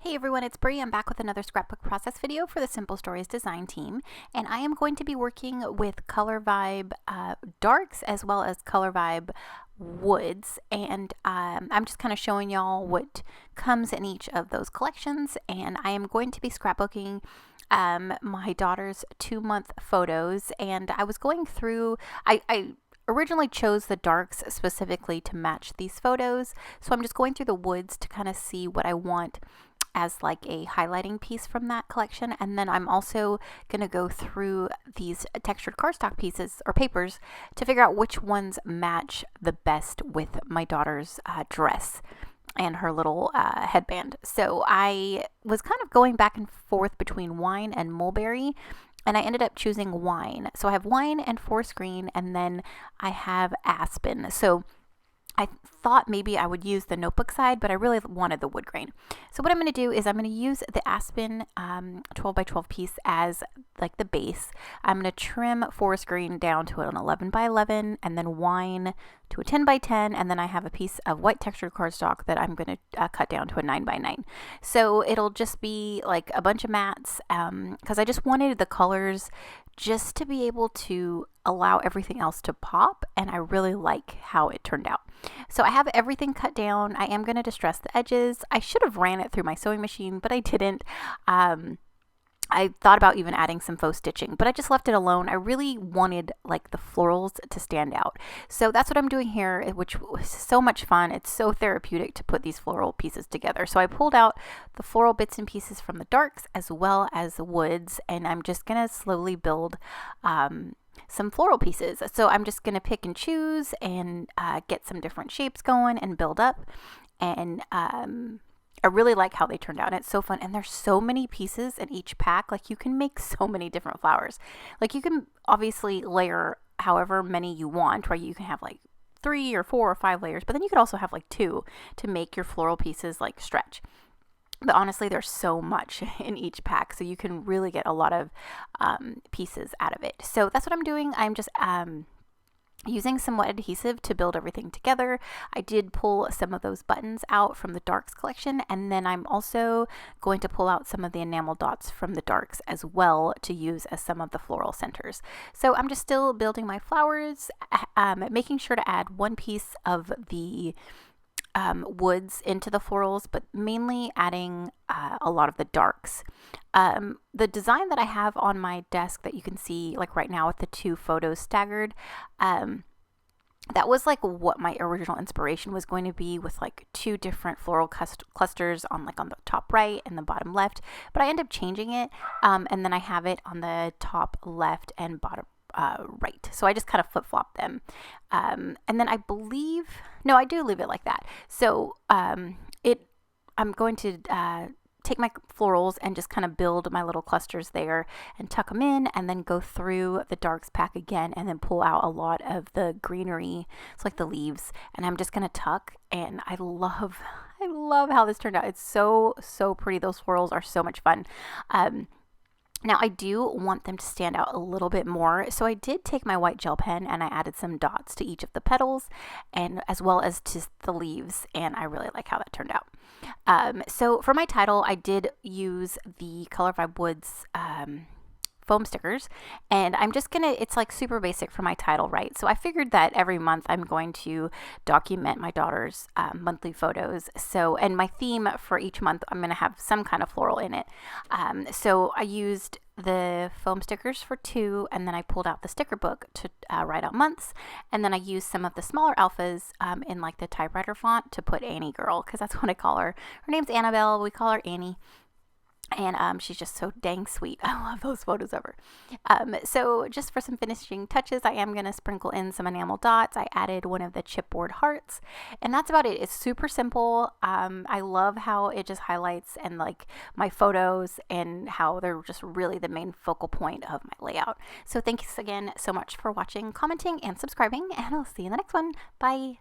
Hey everyone, it's Bree. I'm back with another scrapbook process video for the Simple Stories design team, and I am going to be working with Color Vibe darks as well as Color Vibe woods, and I'm just kind of showing y'all what comes in each of those collections. And I am going to be scrapbooking my daughter's 2-month photos, and I was going through, I originally chose the darks specifically to match these photos, so I'm just going through the woods to kind of see what I want as like a highlighting piece from that collection. And then I'm also going to go through these textured cardstock pieces or papers to figure out which ones match the best with my daughter's dress and her little headband. So I was kind of going back and forth between wine and mulberry, and I ended up choosing wine. So I have wine and forest green, and then I have aspen. So I thought maybe I would use the notebook side, but I really wanted the wood grain. So what I'm going to do is I'm going to use the aspen 12 by 12 piece as like the base. I'm going to trim forest green down to an 11 by 11, and then wine to a 10 by 10, and then I have a piece of white textured cardstock that I'm going to cut down to a 9 by 9. So it'll just be like a bunch of mats because I just wanted the colors just to be able to allow everything else to pop, and I really like how it turned out. So I have everything cut down. I am going to distress the edges. I should have ran it through my sewing machine, but I didn't. I thought about even adding some faux stitching, but I just left it alone. I really wanted like the florals to stand out. So that's what I'm doing here, which was so much fun. It's so therapeutic to put these floral pieces together. So I pulled out the floral bits and pieces from the darks as well as the woods, and I'm just going to slowly build some floral pieces. So I'm just going to pick and choose and get some different shapes going and build up. And I really like how they turned out, and it's so fun. And there's so many pieces in each pack. Like, you can make so many different flowers. Like, you can obviously layer however many you want, right? You can have like 3 or 4 or 5 layers, but then you could also have like 2 to make your floral pieces like stretch. But honestly, there's so much in each pack, so you can really get a lot of pieces out of it. So that's what I'm doing. I'm just using some wet adhesive to build everything together. I did pull some of those buttons out from the darks collection, and then I'm also going to pull out some of the enamel dots from the darks as well to use as some of the floral centers. So I'm just still building my flowers, making sure to add one piece of the woods into the florals, but mainly adding a lot of the darks. The design that I have on my desk that you can see like right now with the 2 photos staggered, that was like what my original inspiration was going to be, with like 2 different floral clusters on like on the top right and the bottom left, but I end up changing it, and then I have it on the top left and bottom right. So I just kind of flip-flop them. And then I do leave it like that. So I'm going to take my florals and just kind of build my little clusters there and tuck them in, and then go through the darks pack again and then pull out a lot of the greenery. It's like the leaves, and I'm just going to tuck, and I love how this turned out. It's so pretty. Those florals are so much fun. Now, I do want them to stand out a little bit more, so I did take my white gel pen and I added some dots to each of the petals, and as well as to the leaves, and I really like how that turned out. So for my title, I did use the Color Vibe Woods foam stickers, and I'm just gonna, it's like super basic for my title, right? So I figured that every month I'm going to document my daughter's monthly photos. So, and my theme for each month, I'm gonna have some kind of floral in it. So I used the foam stickers for 2, and then I pulled out the sticker book to write out months, and then I used some of the smaller alphas in like the typewriter font to put Annie Girl, because that's what I call her. Her name's Annabelle, we call her Annie. And she's just so dang sweet. I love those photos of her. So just for some finishing touches, I am going to sprinkle in some enamel dots. I added one of the chipboard hearts, and that's about it. It's super simple. I love how it just highlights and like my photos, and how they're just really the main focal point of my layout. So thanks again so much for watching, commenting, and subscribing, and I'll see you in the next one. Bye.